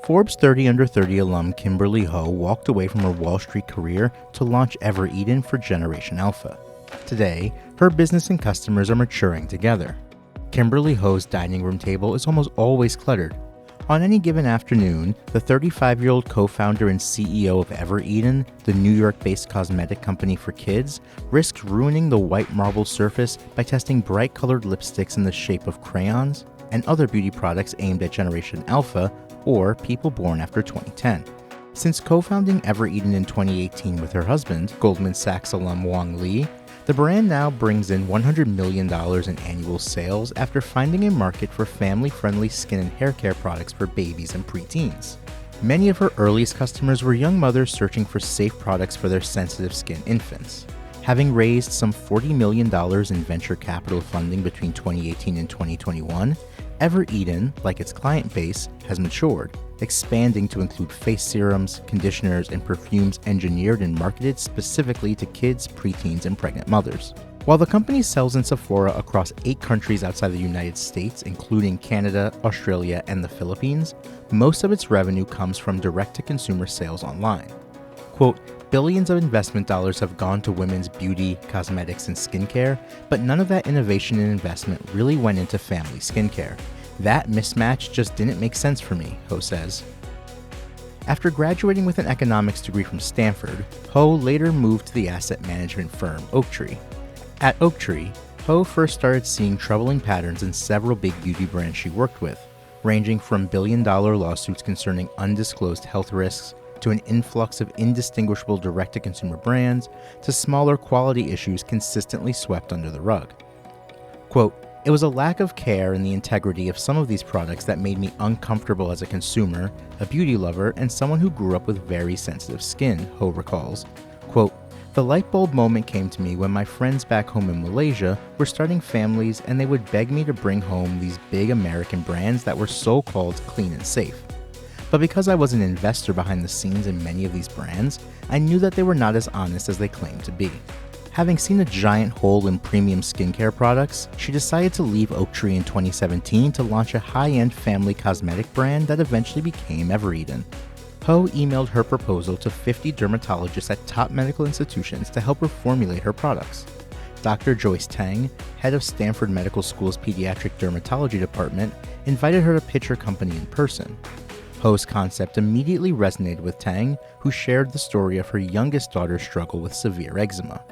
Forbes 30 Under 30 alum Kimberley Ho walked away from her Wall Street career to launch Evereden for Generation Alpha. Today, her business and customers are maturing together. Kimberley Ho's dining room table is almost always cluttered. On any given afternoon, the 35-year-old co-founder and CEO of Evereden, the New York-based cosmetic company for kids, risked ruining the white marble surface by testing bright-colored lipsticks in the shape of crayons and other beauty products aimed at Generation Alpha, or people born after 2010. Since co-founding Evereden in 2018 with her husband, Goldman Sachs alum Wang Li, the brand now brings in $100 million in annual sales after finding a market for family-friendly skin and hair care products for babies and preteens. Many of her earliest customers were young mothers searching for safe products for their sensitive skin infants. Having raised some $40 million in venture capital funding between 2018 and 2021, Evereden, like its client base, has matured, expanding to include face serums, conditioners, and perfumes engineered and marketed specifically to kids, preteens, and pregnant mothers. While the company sells in Sephora across 8 countries outside the United States, including Canada, Australia, and the Philippines, most of its revenue comes from direct-to-consumer sales online. Quote, billions of investment dollars have gone to women's beauty, cosmetics, and skincare, but none of that innovation and investment really went into family skincare. That mismatch just didn't make sense for me, Ho says. After graduating with an economics degree from Stanford, Ho later moved to the asset management firm Oaktree. At Oaktree, Ho first started seeing troubling patterns in several big beauty brands she worked with, ranging from billion-dollar lawsuits concerning undisclosed health risks to an influx of indistinguishable direct-to-consumer brands, to smaller quality issues consistently swept under the rug. Quote, it was a lack of care in the integrity of some of these products that made me uncomfortable as a consumer, a beauty lover, and someone who grew up with very sensitive skin, Ho recalls. Quote, the light bulb moment came to me when my friends back home in Malaysia were starting families and they would beg me to bring home these big American brands that were so-called clean and safe. But because I was an investor behind the scenes in many of these brands, I knew that they were not as honest as they claimed to be. Having seen a giant hole in premium skincare products, she decided to leave Oaktree in 2017 to launch a high-end family cosmetic brand that eventually became Evereden. Ho emailed her proposal to 50 dermatologists at top medical institutions to help her formulate her products. Dr. Joyce Tang, head of Stanford Medical School's pediatric dermatology department, invited her to pitch her company in person. Ho's concept immediately resonated with Tang, who shared the story of her youngest daughter's struggle with severe eczema.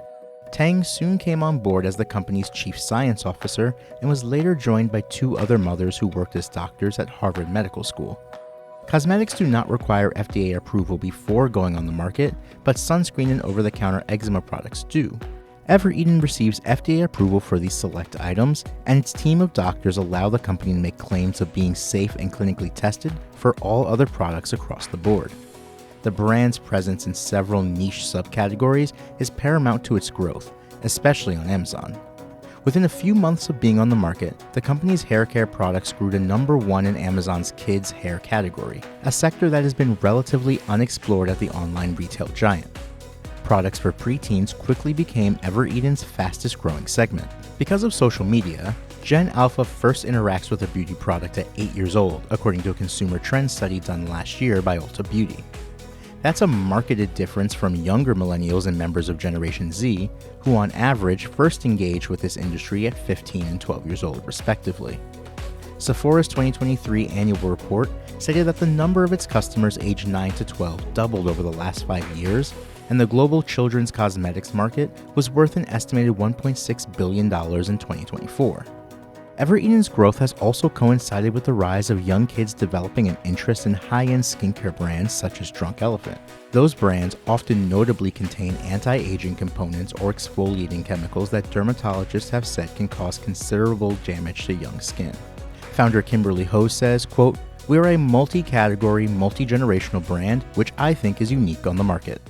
Tang soon came on board as the company's chief science officer and was later joined by 2 other mothers who worked as doctors at Harvard Medical School. Cosmetics do not require FDA approval before going on the market, but sunscreen and over-the-counter eczema products do. Evereden receives FDA approval for these select items, and its team of doctors allow the company to make claims of being safe and clinically tested for all other products across the board. The brand's presence in several niche subcategories is paramount to its growth, especially on Amazon. Within a few months of being on the market, the company's hair care products grew to number 1 in Amazon's kids' hair category, a sector that has been relatively unexplored at the online retail giant. Products for preteens quickly became Evereden's fastest-growing segment. Because of social media, Gen Alpha first interacts with a beauty product at 8 years old, according to a consumer trends study done last year by Ulta Beauty. That's a marketed difference from younger millennials and members of Generation Z, who on average first engage with this industry at 15 and 12 years old, respectively. Sephora's 2023 annual report stated that the number of its customers aged 9 to 12 doubled over the last 5 years, and the global children's cosmetics market was worth an estimated $1.6 billion in 2024. Evereden's growth has also coincided with the rise of young kids developing an interest in high-end skincare brands such as Drunk Elephant. Those brands often notably contain anti-aging components or exfoliating chemicals that dermatologists have said can cause considerable damage to young skin. Founder Kimberley Ho says, quote, "We are a multi-category, multi-generational brand, which I think is unique on the market."